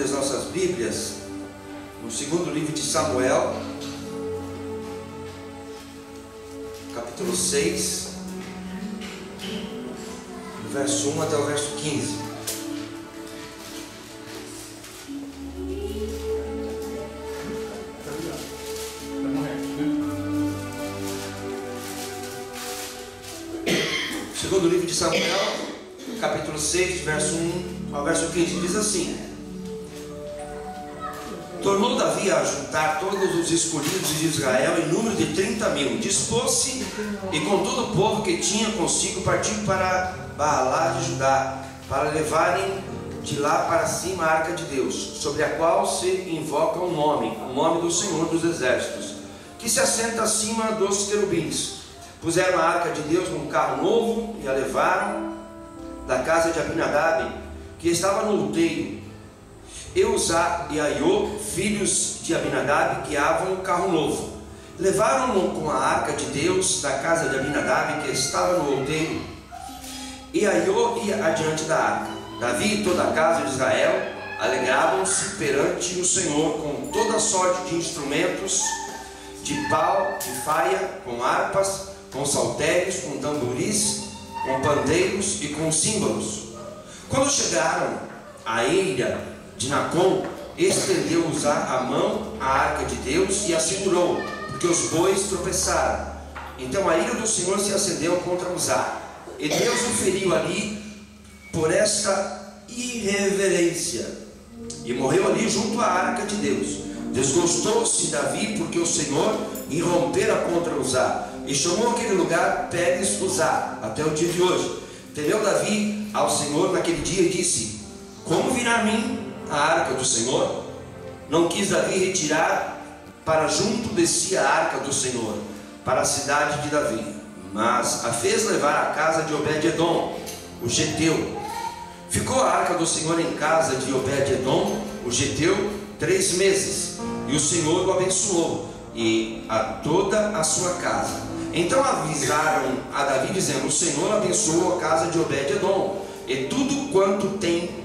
abrir as nossas Bíblias no segundo livro de Samuel, capítulo 6, do verso 1 até o verso 15. Segundo livro de Samuel, capítulo 6, verso 1 ao verso 15, diz assim: tornou Davi a juntar todos os escolhidos de Israel em número de 30.000, dispôs-se e com todo o povo que tinha consigo partiu para Baalá de Judá, para levarem de lá para cima a arca de Deus, sobre a qual se invoca o nome do Senhor dos Exércitos, que se assenta acima dos querubins. Puseram a arca de Deus num carro novo e a levaram da casa de Abinadab, que estava no outeiro. Eusá e Aiô, filhos de Abinadab, guiavam o carro novo. Levaram-no com a arca de Deus da casa de Abinadab, que estava no outeiro, e Aiô ia adiante da arca. Davi e toda a casa de Israel alegravam-se perante o Senhor com toda sorte de instrumentos, de pau, de faia, com harpas, com saltérios, com tamboris, com pandeiros e com símbolos. Quando chegaram à eira de Nacon, estendeu Uzá a mão à arca de Deus e a segurou, porque os bois tropeçaram. Então a ira do Senhor se acendeu contra Uzá, e Deus o feriu ali por esta irreverência, e morreu ali junto à arca de Deus. Desgostou-se Davi porque o Senhor irrompera contra Uzá, e chamou aquele lugar Pérez Uzá até o dia de hoje. Temeu Davi ao Senhor naquele dia e disse: como virá a mim a arca do Senhor? Não quis Davi retirar para junto de si a arca do Senhor, para a cidade de Davi, mas a fez levar à casa de Obed-edom, o geteu. Ficou a arca do Senhor em casa de Obed-edom, o geteu, 3 meses, e o Senhor o abençoou, e a toda a sua casa. Então avisaram a Davi, dizendo: o Senhor abençoou a casa de Obed-edom, e tudo quanto tem,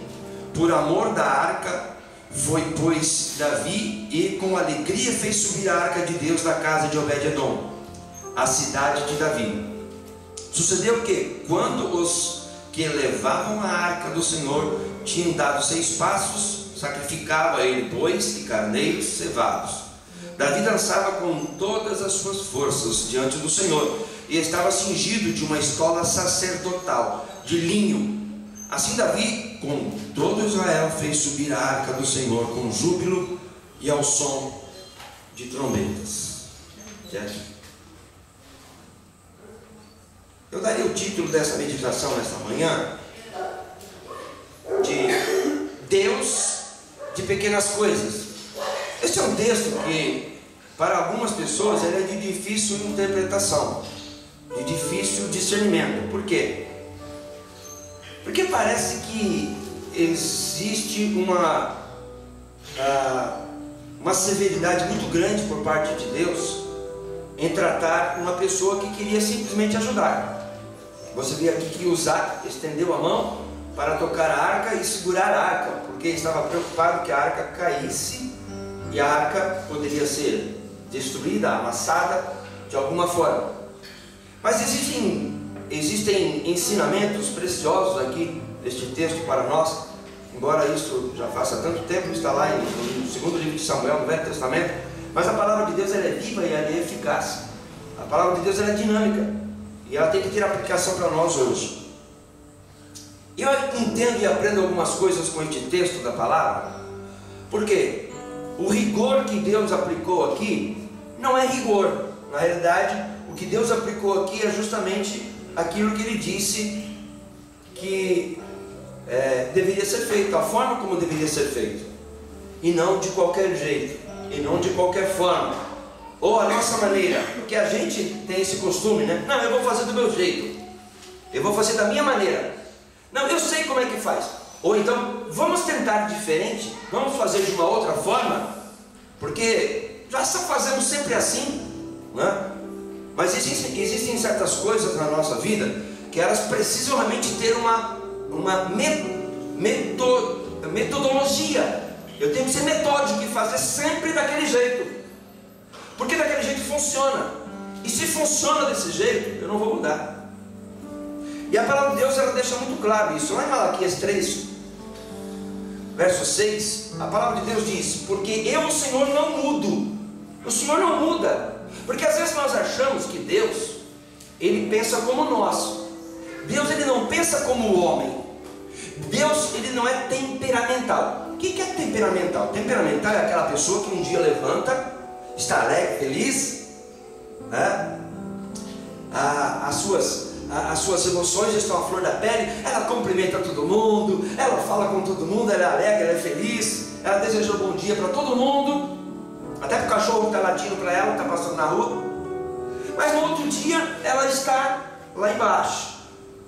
por amor da arca. Foi, pois, Davi, e com alegria fez subir a arca de Deus da casa de Obed-edom, a cidade de Davi. Sucedeu que, quando os que levavam a arca do Senhor tinham dado 6 passos, sacrificava ele bois e carneiros cevados. Davi dançava com todas as suas forças diante do Senhor, e estava cingido de uma estola sacerdotal de linho. Assim Davi, com todo Israel, fez subir a arca do Senhor com júbilo e ao som de trombetas. Eu daria o título dessa meditação nesta manhã de Deus de pequenas coisas. Este é um texto que, para algumas pessoas, ele é de difícil interpretação, de difícil discernimento. Por quê? Porque parece que existe uma severidade muito grande por parte de Deus em tratar uma pessoa que queria simplesmente ajudar. Você vê aqui que Uzá estendeu a mão para tocar a arca e segurar a arca, porque estava preocupado que a arca caísse e a arca poderia ser destruída, amassada de alguma forma. Mas existem ensinamentos preciosos aqui neste texto para nós, embora isso já faça tanto tempo, está lá no segundo livro de Samuel, no Velho Testamento. Mas a palavra de Deus, ela é viva e ela é eficaz. A palavra de Deus, ela é dinâmica e ela tem que ter aplicação para nós hoje. E eu entendo e aprendo algumas coisas com este texto da palavra, porque o rigor que Deus aplicou aqui não é rigor. Na realidade, o que Deus aplicou aqui é justamente aquilo que Ele disse que deveria ser feito, a forma como deveria ser feito, e não de qualquer jeito, e não de qualquer forma, ou a nossa maneira, porque a gente tem esse costume, né? Não, eu vou fazer do meu jeito, eu vou fazer da minha maneira, não, eu sei como é que faz. Ou então, vamos tentar diferente, vamos fazer de uma outra forma, porque já fazemos sempre assim, né? Mas existem certas coisas na nossa vida que elas precisam realmente ter uma metodologia Eu tenho que ser metódico e fazer sempre daquele jeito, porque daquele jeito funciona. E se funciona desse jeito, eu não vou mudar. E a palavra de Deus, ela deixa muito claro isso. Lá em Malaquias 3, verso 6, a palavra de Deus diz: porque eu, o Senhor, não mudo. O Senhor não muda. Porque às vezes nós achamos que Deus, Ele pensa como nós. Deus, Ele não pensa como o homem. Deus, Ele não é temperamental. O que é temperamental? Temperamental é aquela pessoa que um dia levanta, está alegre, feliz, né? As suas emoções estão à flor da pele. Ela cumprimenta todo mundo, ela fala com todo mundo, ela é alegre, ela é feliz, ela deseja um bom dia para todo mundo, até para o cachorro que está latindo para ela, está passando na rua. Mas no outro dia ela está lá embaixo,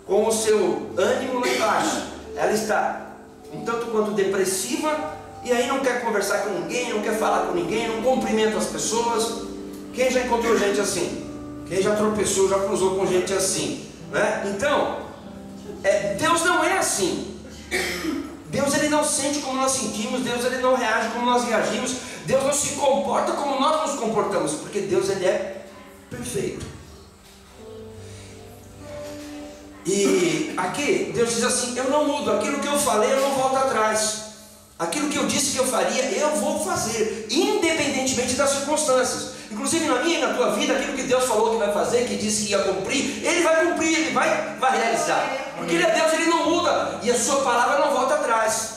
com o seu ânimo lá embaixo. Ela está um tanto quanto depressiva, e aí não quer conversar com ninguém, não quer falar com ninguém, não cumprimenta as pessoas. Quem já encontrou gente assim? Quem já tropeçou, já cruzou com gente assim, né? Então, Deus não é assim. Deus, Ele não sente como nós sentimos. Deus, Ele não reage como nós reagimos. Deus não se comporta como nós nos comportamos, porque Deus, Ele é perfeito. E aqui Deus diz assim: eu não mudo, aquilo que eu falei eu não volto atrás, aquilo que eu disse que eu faria eu vou fazer, independentemente das circunstâncias. Inclusive na minha e na tua vida, aquilo que Deus falou que vai fazer, que disse que ia cumprir, Ele vai cumprir, Ele vai realizar, porque Ele é Deus, Ele não muda, e a sua palavra não volta atrás.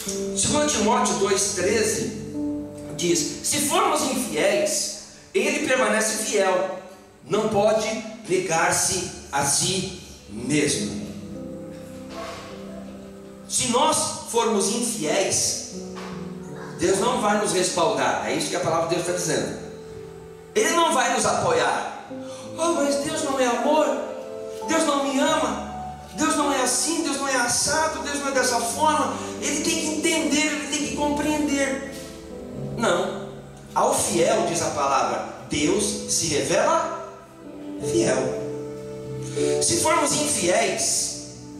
2 Timóteo 2,13 diz: se formos infiéis, Ele permanece fiel, não pode negar-se a si mesmo. Se nós formos infiéis, Deus não vai nos respaldar. É isso que a palavra de Deus está dizendo. Ele não vai nos apoiar. Oh, mas Deus não é amor, Deus não me ama, Deus não é assim, Deus não é assado, Deus não é dessa forma. Ele tem que entender, ele tem que compreender. Não. Ao fiel, diz a palavra, Deus se revela fiel. Se formos infiéis,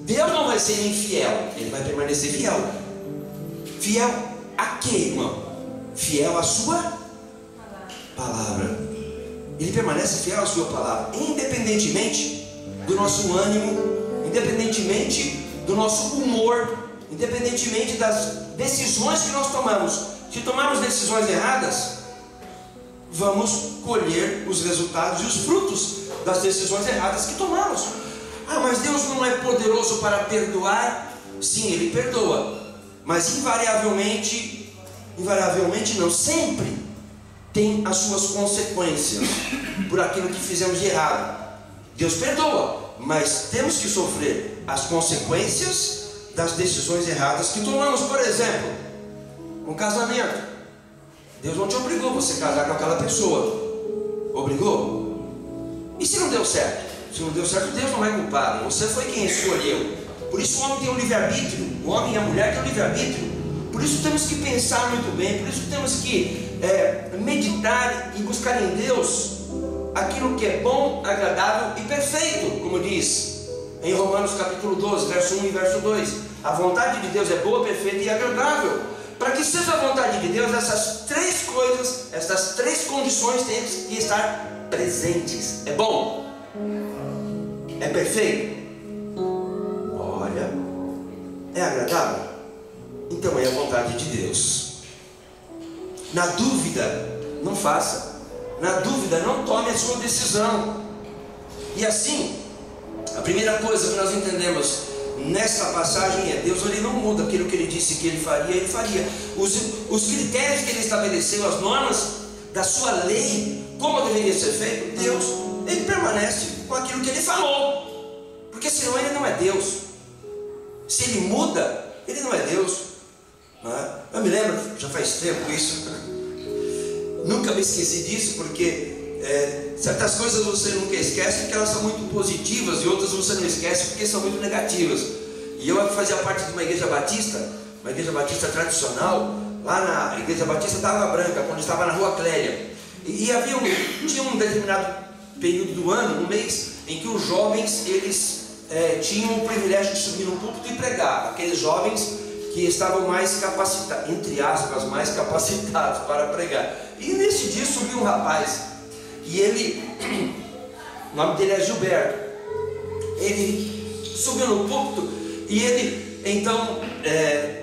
Deus não vai ser infiel, Ele vai permanecer fiel. Fiel a quê, irmão? Fiel à sua palavra. Ele permanece fiel à sua palavra, independentemente do nosso ânimo, independentemente do nosso humor, independentemente das decisões que nós tomamos. Se tomarmos decisões erradas, vamos colher os resultados e os frutos das decisões erradas que tomamos. Ah, mas Deus não é poderoso para perdoar? Sim, Ele perdoa, mas invariavelmente não, sempre tem as suas consequências por aquilo que fizemos de errado. Deus perdoa, mas temos que sofrer as consequências das decisões erradas que tomamos. Por exemplo, um casamento. Deus não te obrigou a você casar com aquela pessoa. Obrigou? E se não deu certo? Se não deu certo, Deus não é culpado. Você foi quem escolheu. Por isso o homem tem o livre-arbítrio. O homem e a mulher têm o livre-arbítrio. Por isso temos que pensar muito bem. Por isso temos que meditar e buscar em Deus aquilo que é bom, agradável e perfeito, como diz em Romanos capítulo 12, verso 1 e verso 2. A vontade de Deus é boa, perfeita e agradável. Para que seja a vontade de Deus, essas três coisas, essas três condições têm que estar presentes. É bom? É perfeito? Olha, é agradável? Então é a vontade de Deus. Na dúvida, não faça. Na dúvida, não tome a sua decisão. E assim, a primeira coisa que nós entendemos nessa passagem é: Deus, Ele não muda aquilo que Ele disse que Ele faria, Ele faria. Os critérios que Ele estabeleceu, as normas da sua lei, como deveria ser feito, Deus, Ele permanece com aquilo que Ele falou, porque senão Ele não é Deus. Se Ele muda, Ele não é Deus. Não é? Eu me lembro, já faz tempo isso, nunca me esqueci disso, porque certas coisas você nunca esquece porque elas são muito positivas, e outras você não esquece porque são muito negativas. E eu fazia parte de uma igreja batista tradicional, lá na Igreja Batista da Água Branca, quando estava na Rua Clélia. E tinha um determinado período do ano, um mês, em que os jovens, eles tinham o privilégio de subir no púlpito e pregar. Aqueles jovens que estavam mais capacitados, entre aspas, mais capacitados para pregar. E nesse dia subiu um rapaz, e ele, o nome dele é Gilberto. Ele subiu no púlpito e ele então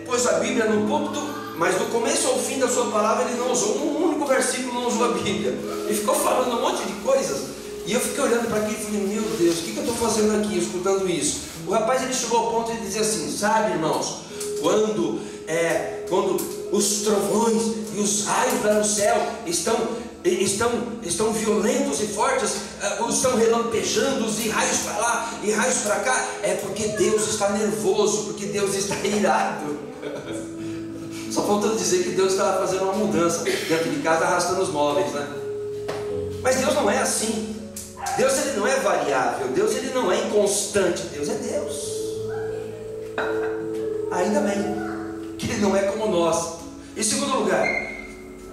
pôs a Bíblia no púlpito, mas do começo ao fim da sua palavra ele não usou um único versículo, não usou a Bíblia. Ele ficou falando um monte de coisas, e eu fiquei olhando para aquilo e falei, meu Deus, o que eu estou fazendo aqui, escutando isso? O rapaz, ele chegou ao ponto de dizer assim, sabe, irmãos, quando os trovões e os raios lá no céu estão violentos e fortes, estão relampejando, e raios para lá e raios para cá, é porque Deus está nervoso, porque Deus está irado. Só faltando dizer que Deus estava fazendo uma mudança dentro de casa, arrastando os móveis, né? Mas Deus não é assim. Deus, ele não é variável. Deus, ele não é inconstante. Deus é Deus. Ainda bem que ele não é como nós. Em segundo lugar,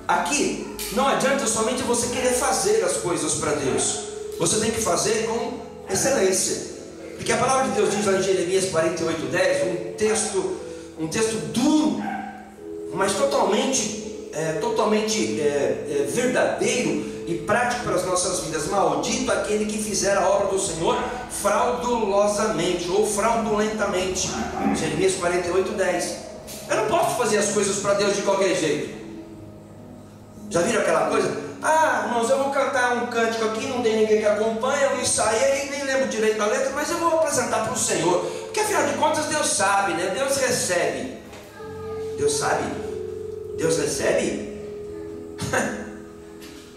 aqui não adianta somente você querer fazer as coisas para Deus. Você tem que fazer com excelência. Porque a palavra de Deus diz lá em Jeremias 48:10, um texto duro, mas totalmente verdadeiro e prático para as nossas vidas. Maldito aquele que fizer a obra do Senhor fraudulosamente ou fraudulentamente. Jeremias 48:10. Eu não posso fazer as coisas para Deus de qualquer jeito. Já viram aquela coisa? Irmãos, eu vou cantar um cântico aqui, não tem ninguém que acompanha, eu ensaiei, nem lembro direito a letra, mas eu vou apresentar para o Senhor, porque afinal de contas Deus sabe, né? Deus recebe. Deus sabe? Deus recebe?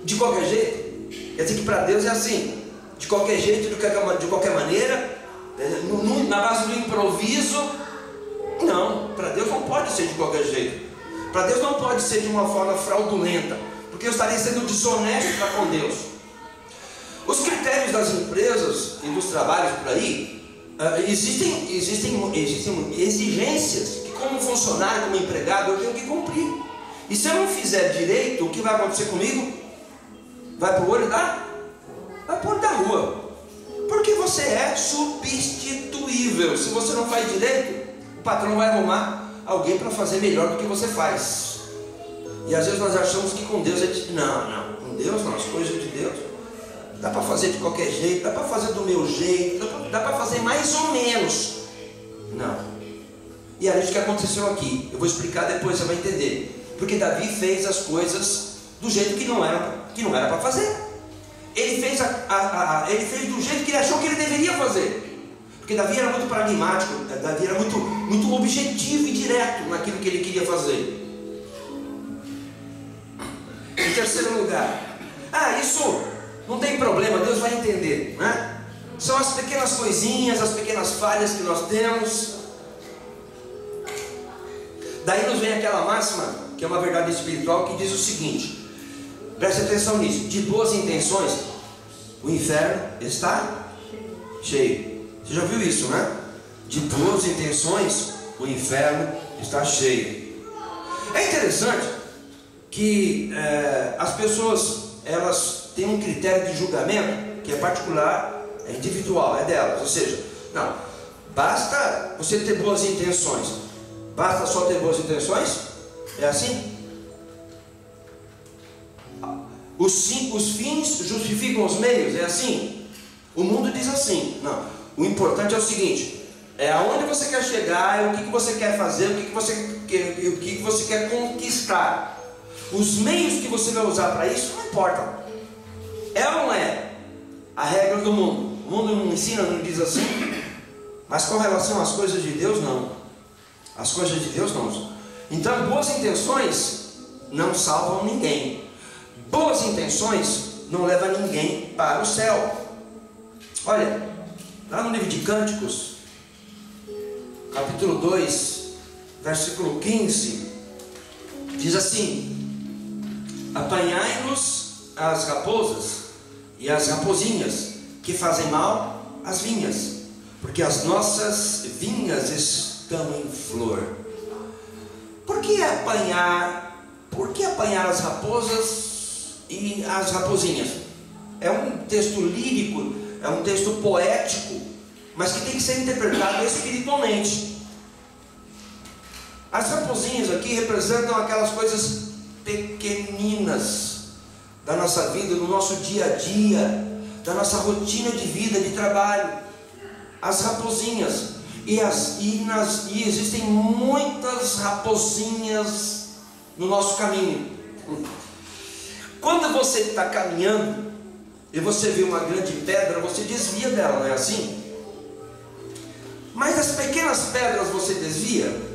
De qualquer jeito? Quer dizer que para Deus é assim, de qualquer jeito, de qualquer maneira, na base do improviso? Não, para Deus não pode ser de qualquer jeito. Para Deus não pode ser de uma forma fraudulenta, porque eu estaria sendo desonesto para com Deus. Os critérios das empresas e dos trabalhos por aí, existem exigências que, como funcionário, como empregado, eu tenho que cumprir. E se eu não fizer direito, o que vai acontecer comigo? Vai para o olho da rua. Porque você é substituível. Se você não faz direito, o patrão vai arrumar alguém para fazer melhor do que você faz. E às vezes nós achamos que com Deus não, com Deus não, as coisas de Deus dá para fazer de qualquer jeito, dá para fazer do meu jeito, dá para fazer mais ou menos. Não. E é isso que aconteceu aqui. Eu vou explicar depois, você vai entender. Porque Davi fez as coisas do jeito que não era para fazer. Ele fez do jeito que ele achou que ele deveria fazer. Porque Davi era muito pragmático, Davi era muito objetivo e direto naquilo que ele queria fazer. Em terceiro lugar, isso não tem problema, Deus vai entender, né? São as pequenas coisinhas, as pequenas falhas que nós temos. Daí nos vem aquela máxima, que é uma verdade espiritual, que diz o seguinte, preste atenção nisso: de boas intenções o inferno está cheio. Você já viu isso, né? De boas intenções o inferno está cheio. É interessante que as pessoas, elas têm um critério de julgamento que é particular, é individual, é delas. Ou seja, não basta você ter boas intenções. Basta só ter boas intenções? É assim? Os fins justificam os meios? É assim? O mundo diz assim. Não. O importante é o seguinte: é aonde você quer chegar, é o que você quer fazer, o que você quer conquistar. Os meios que você vai usar para isso não importam. É ou não é a regra do mundo? O mundo não ensina, não diz assim. Mas com relação às coisas de Deus, não. As coisas de Deus não. Então, boas intenções não salvam ninguém. Boas intenções não levam ninguém para o céu. Olha, lá no livro de Cânticos, capítulo 2, versículo 15, diz assim: apanhai-nos as raposas e as rapozinhas que fazem mal às vinhas, porque as nossas vinhas estão em flor. Por que apanhar as raposas e as rapozinhas? É um texto lírico, é um texto poético, mas que tem que ser interpretado espiritualmente. As raposinhas aqui representam aquelas coisas pequeninas da nossa vida, do nosso dia a dia, da nossa rotina de vida, de trabalho. As raposinhas. E existem muitas raposinhas no nosso caminho. Quando você está caminhando e você vê uma grande pedra, você desvia dela, não é assim? Mas as pequenas pedras você desvia?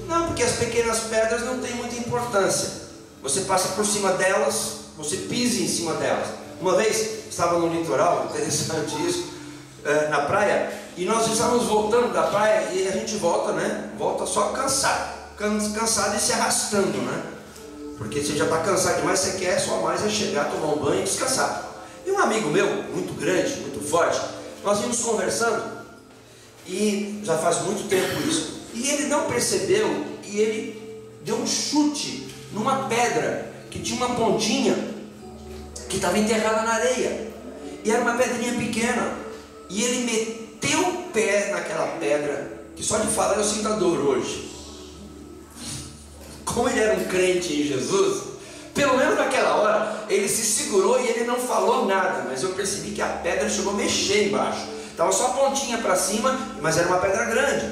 Não, porque as pequenas pedras não têm muita importância. Você passa por cima delas, você pisa em cima delas. Uma vez estava no litoral, interessante isso, na praia, e nós estávamos voltando da praia, e a gente volta, né? Volta só cansado e se arrastando, né? Porque você já está cansado demais, você quer só mais é chegar, tomar um banho e descansar. E um amigo meu, muito grande, muito forte, nós íamos conversando, e já faz muito tempo isso, e ele não percebeu, e ele deu um chute numa pedra que tinha uma pontinha que estava enterrada na areia, e era uma pedrinha pequena, e ele meteu o pé naquela pedra, que só de falar eu sinto a dor hoje. Como ele era um crente em Jesus, pelo menos naquela hora ele se segurou e ele não falou nada, mas eu percebi que a pedra chegou a mexer embaixo, estava só a pontinha para cima, mas era uma pedra grande,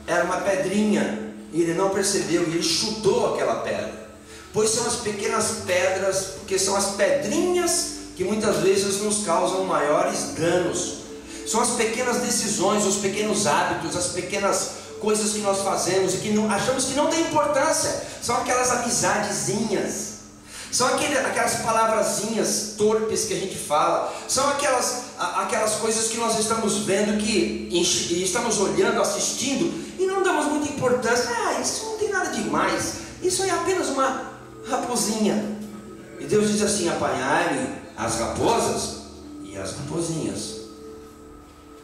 era uma pedrinha, e ele não percebeu, e ele chutou aquela pedra. Pois são as pequenas pedras, porque são as pedrinhas que muitas vezes nos causam maiores danos. São as pequenas decisões, os pequenos hábitos, as pequenas coisas que nós fazemos e que achamos que não tem importância. São aquelas amizadezinhas, são aquelas palavrazinhas torpes que a gente fala, são aquelas coisas que nós estamos vendo, e estamos olhando, assistindo, e não damos muita importância. Isso não tem nada demais, isso é apenas uma raposinha. E Deus diz assim: apanhai-me as raposas e as raposinhas.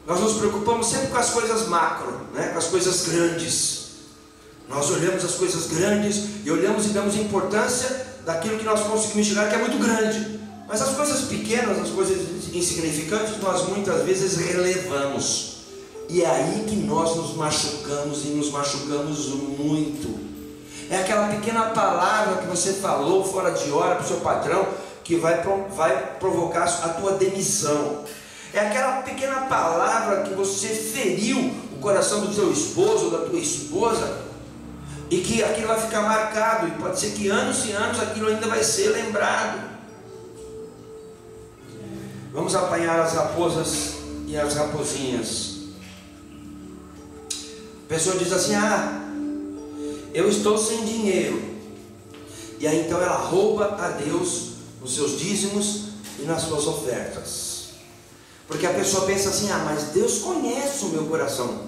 Nós nos preocupamos sempre com as coisas macro, né? Com as coisas grandes. Nós olhamos as coisas grandes e olhamos e damos importância daquilo que nós conseguimos enxergar, que é muito grande. Mas as coisas pequenas, as coisas insignificantes, nós muitas vezes relevamos. E é aí que nós nos machucamos, e nos machucamos muito. É aquela pequena palavra que você falou fora de hora para o seu patrão, que vai provocar a tua demissão. É aquela pequena palavra que você feriu o coração do teu esposo ou da tua esposa, e que aquilo vai ficar marcado, e pode ser que anos e anos aquilo ainda vai ser lembrado. Vamos apanhar as raposas e as raposinhas. A pessoa diz assim: eu estou sem dinheiro. E aí então ela rouba a Deus nos seus dízimos e nas suas ofertas. Porque a pessoa pensa assim: mas Deus conhece o meu coração,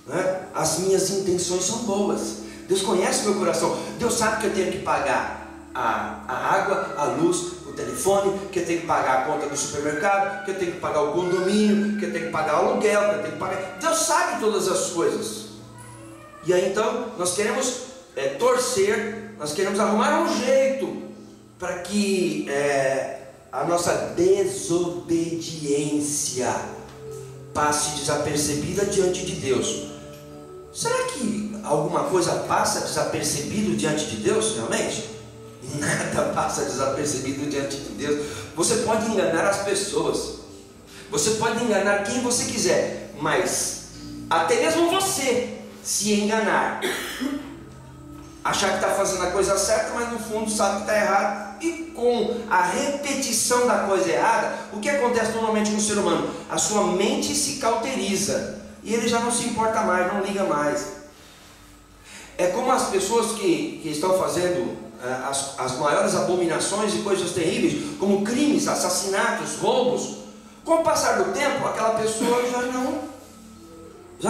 né? As minhas intenções são boas, Deus conhece o meu coração, Deus sabe que eu tenho que pagar a água, a luz, o telefone, que eu tenho que pagar a conta do supermercado, que eu tenho que pagar o condomínio, que eu tenho que pagar o aluguel, que eu tenho que pagar. Deus sabe todas as coisas. E aí então nós queremos torcer, nós queremos arrumar um jeito para que a nossa desobediência passe desapercebida diante de Deus. Será que alguma coisa passa desapercebido diante de Deus realmente? Nada passa desapercebido diante de Deus. Você pode enganar as pessoas, você pode enganar quem você quiser, mas até mesmo você se enganar, achar que está fazendo a coisa certa, mas no fundo sabe que está errado. E com a repetição da coisa errada, o que acontece normalmente com o ser humano? A sua mente se cauteriza, e ele já não se importa mais, não liga mais. É como as pessoas que estão fazendo as maiores abominações e coisas terríveis, como crimes, assassinatos, roubos. Com o passar do tempo, aquela pessoa já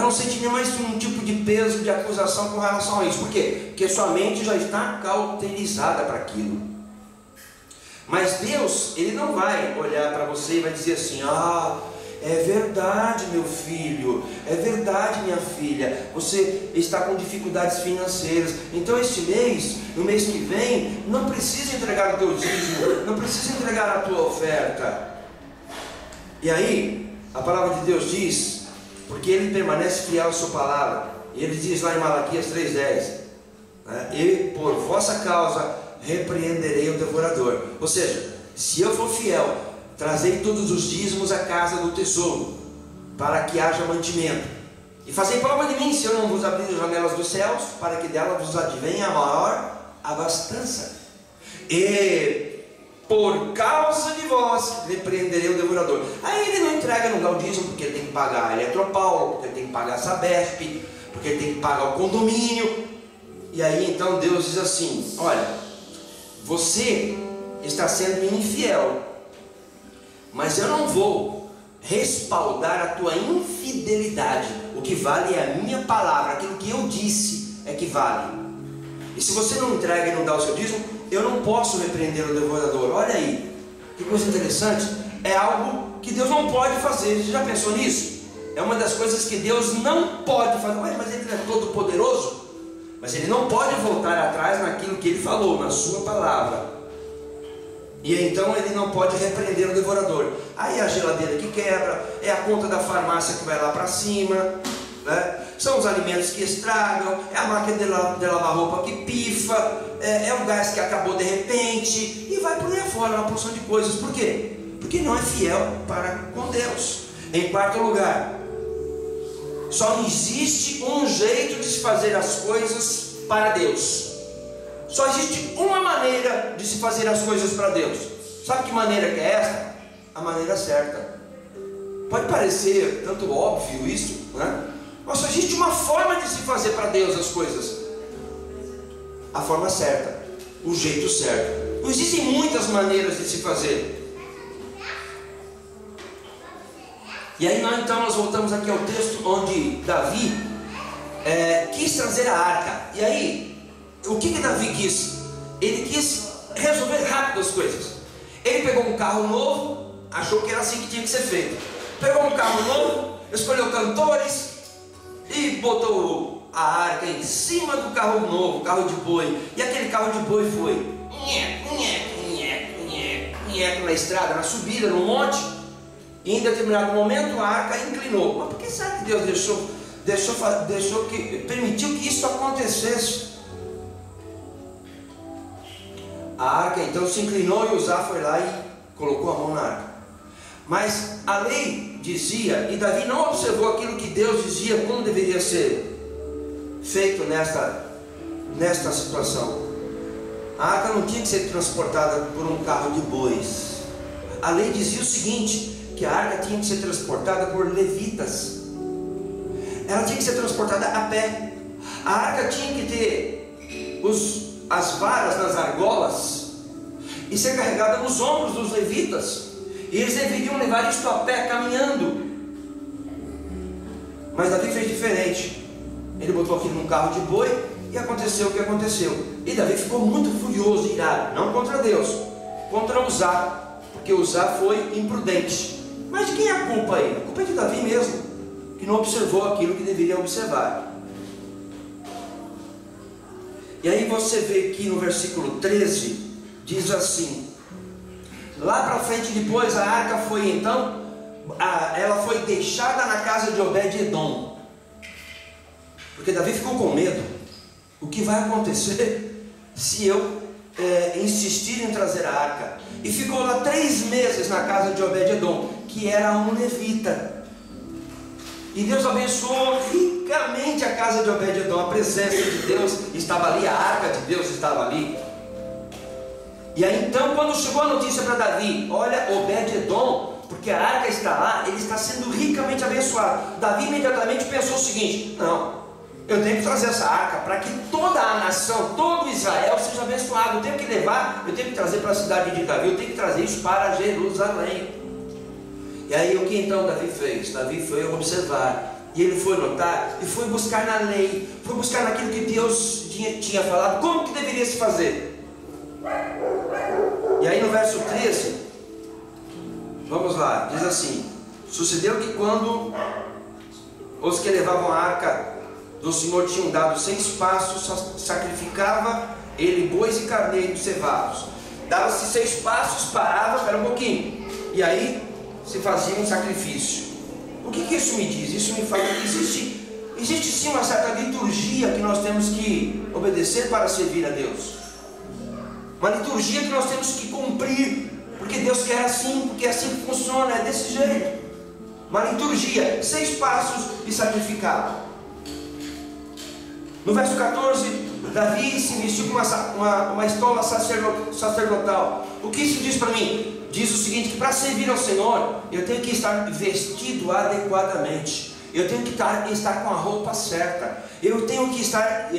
não sente nem mais um tipo de peso, de acusação com relação a isso. Por quê? Porque sua mente já está cauterizada para aquilo. Mas Deus, Ele não vai olhar para você e vai dizer assim: é verdade, meu filho, é verdade, minha filha, você está com dificuldades financeiras, então este mês, no mês que vem, não precisa entregar o teu dízimo, não precisa entregar a tua oferta. E aí, a palavra de Deus diz: porque Ele permanece fiel à sua palavra. E Ele diz lá em Malaquias 3:10: né? E por vossa causa repreenderei o devorador. Ou seja, se eu for fiel, trazei todos os dízimos à casa do tesouro, para que haja mantimento. E fazei prova de mim, se eu não vos abrir as janelas dos céus, para que dela vos advenha a maior abastança. E por causa de vós repreenderei o devorador. Aí ele não entrega, não dá o dízimo, porque ele tem que pagar a Eletropaulo, porque ele tem que pagar a Sabesp, porque ele tem que pagar o condomínio. E aí então Deus diz assim: olha, você está sendo infiel, mas eu não vou respaldar a tua infidelidade. O que vale é a minha palavra, aquilo que eu disse é que vale. E se você não entrega e não dá o seu dízimo, eu não posso repreender o devorador. Olha aí, que coisa interessante. É algo que Deus não pode fazer. Você já pensou nisso? É uma das coisas que Deus não pode fazer. Ué, mas ele é todo poderoso. Mas ele não pode voltar atrás naquilo que ele falou, na sua palavra. E então ele não pode repreender o devorador. Aí a geladeira que quebra, é a conta da farmácia que vai lá para cima, né? São os alimentos que estragam, é a máquina de lavar roupa que pifa, é o gás que acabou de repente, e vai por aí afora, uma porção de coisas. Por quê? Porque não é fiel para com Deus. Em quarto lugar, só existe um jeito de se fazer as coisas para Deus. Só existe uma maneira de se fazer as coisas para Deus. Sabe que maneira que é essa? A maneira certa. Pode parecer tanto óbvio isso, né? Mas só existe uma forma de se fazer para Deus as coisas. A forma certa, o jeito certo. Não existem muitas maneiras de se fazer. E aí nós voltamos aqui ao texto onde Davi quis trazer a arca. E aí, o que Davi quis? Ele quis resolver rápido as coisas. Ele pegou um carro novo, achou que era assim que tinha que ser feito. Pegou um carro novo, escolheu cantores e botou a arca em cima do carro novo, carro de boi. E aquele carro de boi foi na estrada, na subida, no monte. E em determinado momento a arca inclinou. Mas por que será que Deus permitiu que isso acontecesse? A arca então se inclinou e Uzá foi lá e colocou a mão na arca. Mas a lei dizia, e Davi não observou aquilo que Deus dizia como deveria ser feito nesta situação. A arca não tinha que ser transportada por um carro de bois. A lei dizia o seguinte, que a arca tinha que ser transportada por levitas. Ela tinha que ser transportada a pé. A arca tinha que ter as varas nas argolas e ser carregada nos ombros dos levitas. E eles deveriam levar isto a pé, caminhando. Mas Davi fez diferente. Ele botou aquilo num carro de boi e aconteceu o que aconteceu. E Davi ficou muito furioso e irado, não contra Deus, contra Uzá, porque Uzá foi imprudente. Mas de quem é a culpa aí? A culpa é de Davi mesmo, que não observou aquilo que deveria observar. E aí você vê aqui no versículo 13, diz assim: lá para frente depois a arca foi então, ela foi deixada na casa de Obed-edom, porque Davi ficou com medo. O que vai acontecer se eu insistir em trazer a arca? E ficou lá 3 meses na casa de Obed-edom, que era um levita. E Deus abençoou ricamente a casa de Obed-edom. A presença de Deus estava ali, a arca de Deus estava ali. E aí então, quando chegou a notícia para Davi, olha, Obed-edom, porque a arca está lá, ele está sendo ricamente abençoado. Davi imediatamente pensou o seguinte: não, eu tenho que trazer essa arca para que toda a nação, todo Israel seja abençoado. Eu tenho que levar, eu tenho que trazer para a cidade de Davi, eu tenho que trazer isso para Jerusalém. E aí o que então Davi fez? Davi foi observar, e ele foi notar, e foi buscar na lei, foi buscar naquilo que Deus tinha falado, como que deveria se fazer. E aí no verso 13, vamos lá, diz assim: sucedeu que quando os que levavam a arca do Senhor tinham dado 6 passos, sacrificava ele bois e carneiros cevados. Dava-se 6 passos, parava, espera um pouquinho, e aí se fazia um sacrifício. O que isso me diz? Isso me fala que existe Existe sim uma certa liturgia que nós temos que obedecer para servir a Deus. Uma liturgia que nós temos que cumprir, porque Deus quer assim, porque é assim que funciona, é desse jeito. Uma liturgia, 6 passos de sacrificado. No verso 14, Davi se vestiu com uma estola sacerdotal. O que isso diz para mim? Diz o seguinte, que para servir ao Senhor, eu tenho que estar vestido adequadamente. Eu tenho que estar com a roupa certa. Eu tenho que estar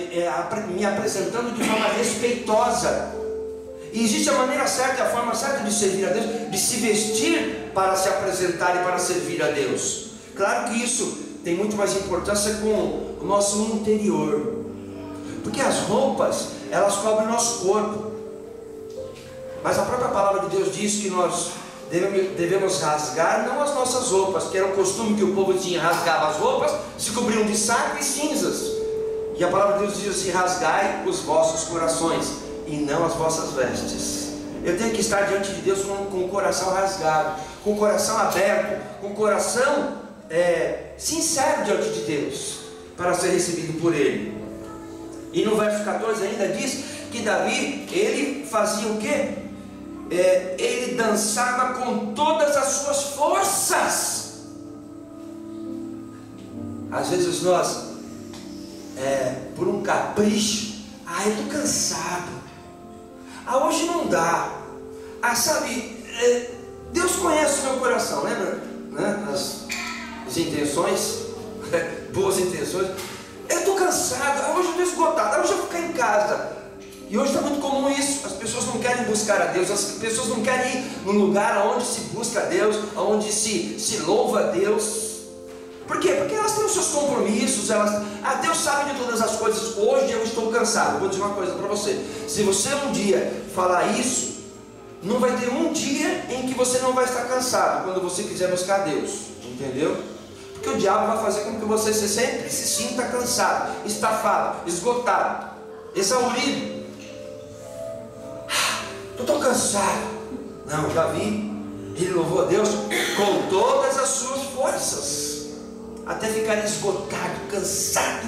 me apresentando de forma respeitosa. E existe a maneira certa, a forma certa de servir a Deus, de se vestir para se apresentar e para servir a Deus. Claro que isso tem muito mais importância com o nosso interior, porque as roupas, elas cobrem o nosso corpo, mas a própria palavra de Deus diz que nós devemos rasgar não as nossas roupas, que era um costume que o povo tinha, rasgava as roupas, se cobriam de saco e cinzas. E a palavra de Deus diz assim: rasgai os vossos corações e não as vossas vestes. Eu tenho que estar diante de Deus com o coração rasgado, com o coração aberto, com o coração sincero diante de Deus, para ser recebido por Ele. E no verso 14 ainda diz que Davi, ele fazia o quê? Ele dançava com todas as suas forças. Às vezes nós, por um capricho, eu estou cansado, hoje não dá, sabe, Deus conhece o meu coração, lembra, né? As intenções, boas intenções. Eu estou cansado, hoje eu estou esgotado, hoje eu vou ficar em casa. E hoje está muito comum isso, as pessoas não querem buscar a Deus, as pessoas não querem ir num lugar onde se busca a Deus, onde se louva a Deus. Por quê? Porque elas têm os seus compromissos, Deus sabe de todas as coisas. Hoje eu estou cansado. Vou dizer uma coisa para você: se você um dia falar isso, não vai ter um dia em que você não vai estar cansado, quando você quiser buscar a Deus, entendeu? Porque o diabo vai fazer com que você sempre se sinta cansado, estafado, esgotado, exaurido. Estou cansado. Não, Davi, ele louvou a Deus com todas as suas forças, até ficar esgotado, cansado.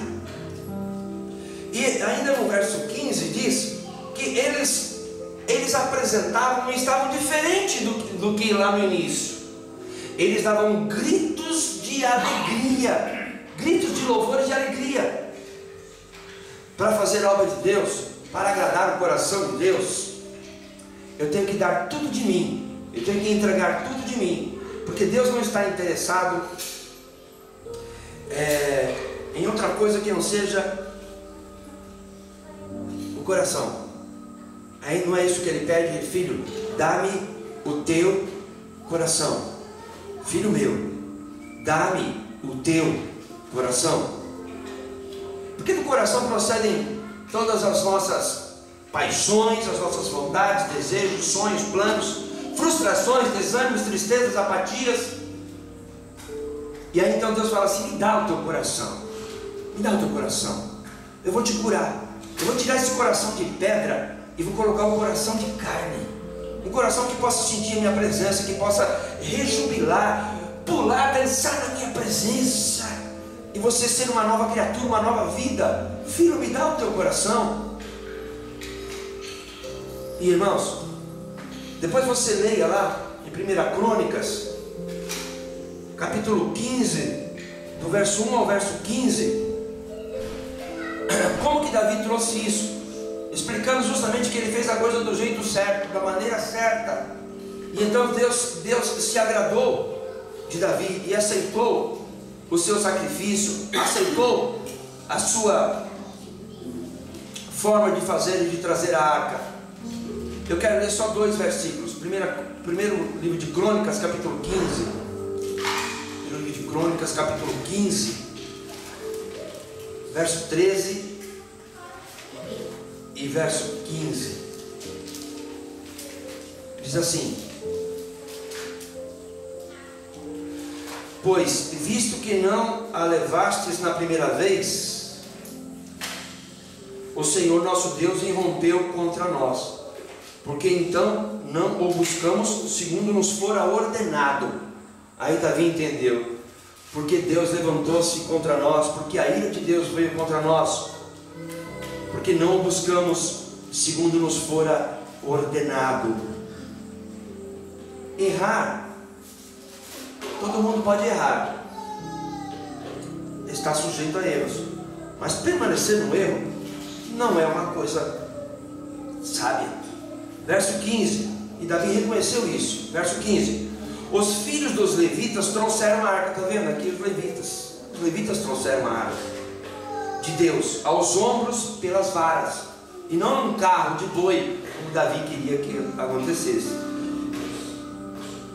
E ainda no verso 15 diz que eles apresentavam e estavam diferentes do que lá no início. Eles davam gritos de alegria, gritos de louvor e de alegria, para fazer a obra de Deus, para agradar o coração de Deus. Eu tenho que dar tudo de mim, eu tenho que entregar tudo de mim, porque Deus não está interessado em outra coisa que não seja o coração. Aí não é isso que Ele pede: filho, dá-me o teu coração. Filho meu, dá-me o teu coração. Porque do coração procedem todas as nossas paixões, as nossas vontades, desejos, sonhos, planos, frustrações, desânimos, tristezas, apatias. E aí então Deus fala assim: me dá o teu coração, me dá o teu coração, eu vou te curar, eu vou tirar esse coração de pedra e vou colocar um coração de carne, um coração que possa sentir a minha presença, que possa rejubilar, pular, dançar na minha presença, e você ser uma nova criatura, uma nova vida. Filho, me dá o teu coração. E irmãos, depois você leia lá em 1 Crônicas, capítulo 15, do verso 1 ao verso 15, como que Davi trouxe isso, explicando justamente que ele fez a coisa do jeito certo, da maneira certa. E então Deus se agradou de Davi e aceitou o seu sacrifício, aceitou a sua forma de fazer e de trazer a arca. Eu quero ler só 2 versículos. Primeiro livro de Crônicas, capítulo 15. Primeiro livro de Crônicas, capítulo 15, verso 13 e verso 15. Diz assim: pois, visto que não a levastes na primeira vez, o Senhor nosso Deus irrompeu contra nós, porque então não o buscamos segundo nos fora ordenado. Aí Davi entendeu: porque Deus levantou-se contra nós, porque a ira de Deus veio contra nós, porque não o buscamos segundo nos fora ordenado. Errar, todo mundo pode errar, está sujeito a erros, mas permanecer no erro não é uma coisa sábia. Verso 15, e Davi reconheceu isso. Verso 15: os filhos dos levitas trouxeram a arca. Está vendo aqui os levitas trouxeram a arca de Deus aos ombros pelas varas, e não num carro de boi, como Davi queria que acontecesse.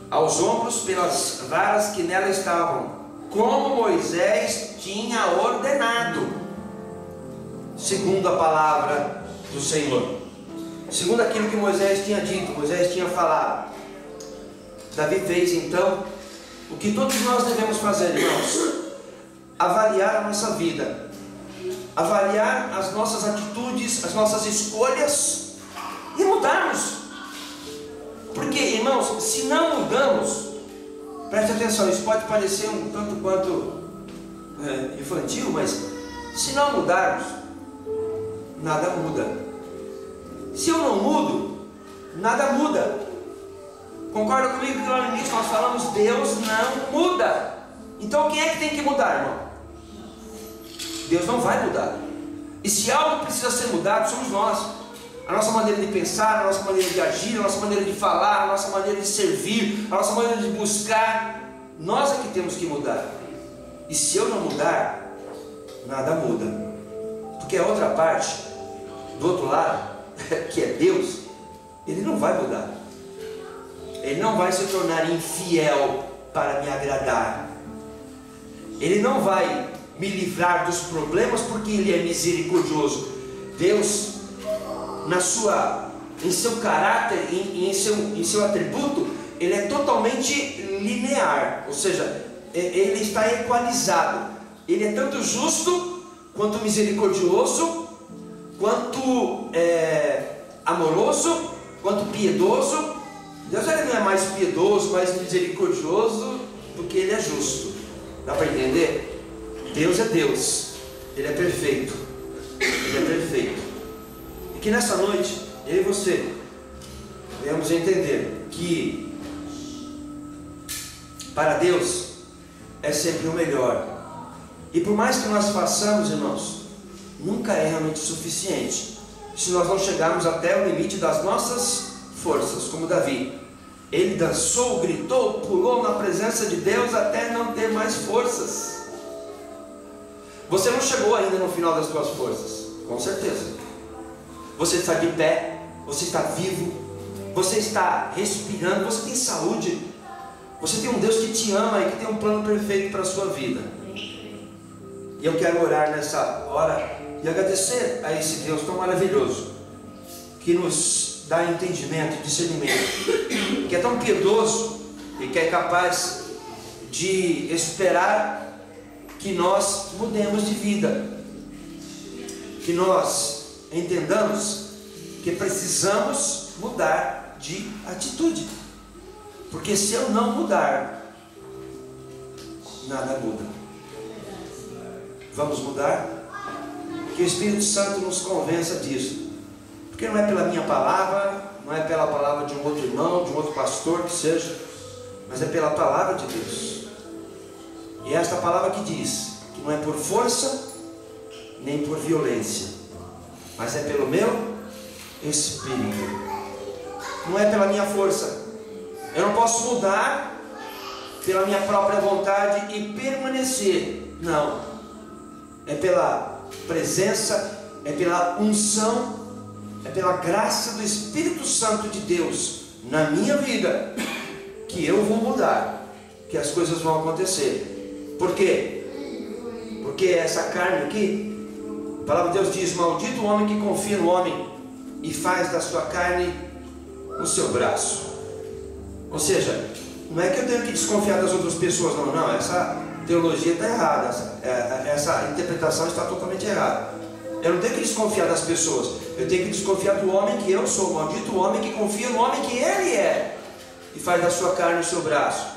Aos ombros pelas varas que nela estavam, como Moisés tinha ordenado, segundo a palavra do Senhor, segundo aquilo que Moisés tinha dito, Moisés tinha falado. Davi fez então o que todos nós devemos fazer, irmãos: avaliar a nossa vida, avaliar as nossas atitudes, as nossas escolhas e mudarmos. Porque, irmãos, se não mudamos, preste atenção, isso pode parecer um tanto quanto infantil, mas se não mudarmos, nada muda. Se eu não mudo, nada muda. Concorda comigo que lá no início nós falamos, Deus não muda. Então quem é que tem que mudar, irmão? Deus não vai mudar. E se algo precisa ser mudado, somos nós. A nossa maneira de pensar, a nossa maneira de agir, a nossa maneira de falar, a nossa maneira de servir, a nossa maneira de buscar, nós é que temos que mudar. E se eu não mudar, nada muda. Porque a outra parte, do outro lado, que é Deus, Ele não vai mudar. Ele não vai se tornar infiel para me agradar. Ele não vai me livrar dos problemas porque Ele é misericordioso. Deus, em seu caráter, em seu atributo, Ele é totalmente linear, ou seja, Ele está equalizado. Ele é tanto justo, quanto misericordioso, quanto amoroso, quanto piedoso. Deus, ele não é mais piedoso, mais misericordioso do que Ele é justo. Dá para entender? Deus é Deus, Ele é perfeito. Ele é perfeito. E que nessa noite, eu e você devemos entender que para Deus é sempre o melhor. E por mais que nós façamos, irmãos, nunca é realmente suficiente se nós não chegarmos até o limite das nossas forças, como Davi. Ele dançou, gritou, pulou na presença de Deus até não ter mais forças. Você não chegou ainda no final das suas forças, com certeza. Você está de pé, você está vivo, você está respirando, você tem saúde, você tem um Deus que te ama e que tem um plano perfeito para a sua vida. E eu quero orar nessa hora e agradecer a esse Deus tão maravilhoso, que nos dá entendimento, discernimento, que é tão piedoso e que é capaz de esperar que nós mudemos de vida, que nós entendamos que precisamos mudar de atitude, porque se eu não mudar, nada muda. Vamos mudar? Que o Espírito Santo nos convença disso, porque não é pela minha palavra, não é pela palavra de um outro irmão, de um outro pastor que seja, mas é pela palavra de Deus. E é esta palavra que diz que não é por força nem por violência, mas é pelo meu Espírito. Não é pela minha força. Eu não posso mudar pela minha própria vontade e permanecer. Não. É pela presença, é pela unção, é pela graça do Espírito Santo de Deus na minha vida que eu vou mudar, que as coisas vão acontecer. Por quê? Porque essa carne aqui, a palavra de Deus diz: maldito o homem que confia no homem e faz da sua carne no seu braço. Ou seja, não é que eu tenho que desconfiar das outras pessoas, não, essa teologia está errada, essa interpretação está totalmente errada. Eu não tenho que desconfiar das pessoas, eu tenho que desconfiar do homem que eu sou. Maldito o homem que confia no homem que ele é e faz da sua carne o seu braço.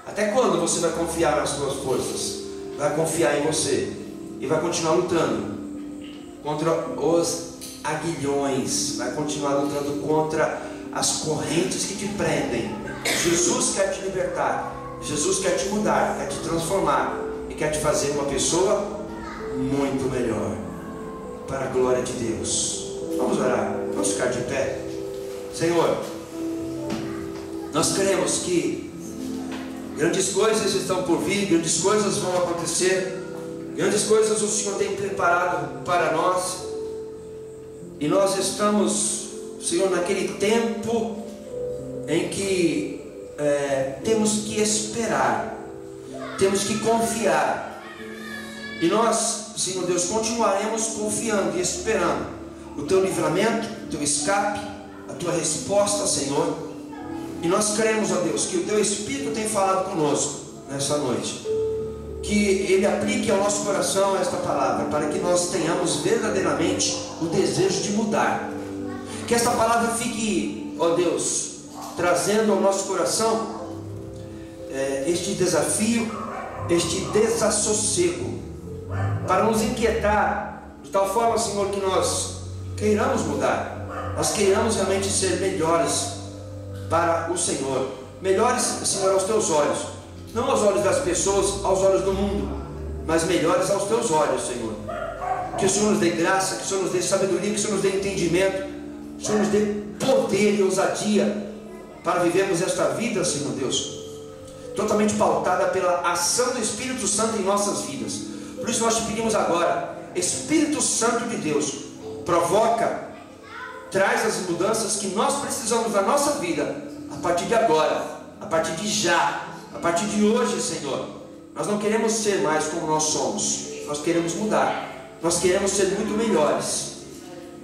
Até quando você vai confiar nas suas forças? Vai confiar em você e vai continuar lutando contra os aguilhões, vai continuar lutando contra as correntes que te prendem. Jesus quer te libertar, Jesus quer te mudar, quer te transformar e quer te fazer uma pessoa muito melhor, para a glória de Deus. Vamos orar, vamos ficar de pé. Senhor, nós cremos que grandes coisas estão por vir, grandes coisas vão acontecer, grandes coisas o Senhor tem preparado para nós, e nós estamos, Senhor, naquele tempo em que temos que esperar, temos que confiar, e nós, Senhor Deus, continuaremos confiando e esperando o Teu livramento, o Teu escape, a Tua resposta, Senhor. E nós cremos, ó Deus, que o Teu Espírito tem falado conosco nessa noite, que Ele aplique ao nosso coração esta palavra, para que nós tenhamos verdadeiramente o desejo de mudar. Que esta palavra fique, ó Deus, trazendo ao nosso coração este desafio, este desassossego, para nos inquietar de tal forma, Senhor, que nós queiramos mudar, nós queiramos realmente ser melhores para o Senhor, melhores, Senhor, aos Teus olhos, não aos olhos das pessoas, aos olhos do mundo, mas melhores aos Teus olhos, Senhor. Que o Senhor nos dê graça, que o Senhor nos dê sabedoria, que o Senhor nos dê entendimento, que o Senhor nos dê poder e ousadia para vivermos esta vida, Senhor Deus, totalmente pautada pela ação do Espírito Santo em nossas vidas. Por isso nós te pedimos agora, Espírito Santo de Deus, provoca, traz as mudanças que nós precisamos na nossa vida, a partir de agora, a partir de já, a partir de hoje, Senhor. Nós não queremos ser mais como nós somos, nós queremos mudar, nós queremos ser muito melhores,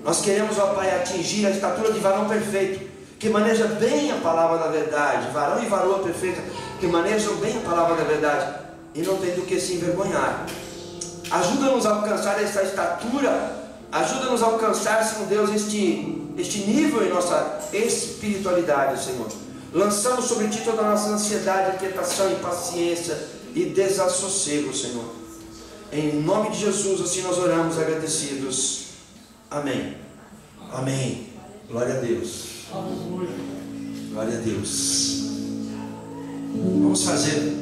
nós queremos, ó Pai, atingir a estatura de varão perfeito, que maneja bem a palavra da verdade, varão e varoa perfeita, que manejam bem a palavra da verdade, e não tem do que se envergonhar. Ajuda-nos a alcançar essa estatura, ajuda-nos a alcançar, Senhor Deus, este nível em nossa espiritualidade, Senhor. Lançamos sobre Ti toda a nossa ansiedade, inquietação, impaciência e desassossego, Senhor. Em nome de Jesus, assim nós oramos agradecidos. Amém. Amém. Glória a Deus. Glória a Deus. Vamos fazer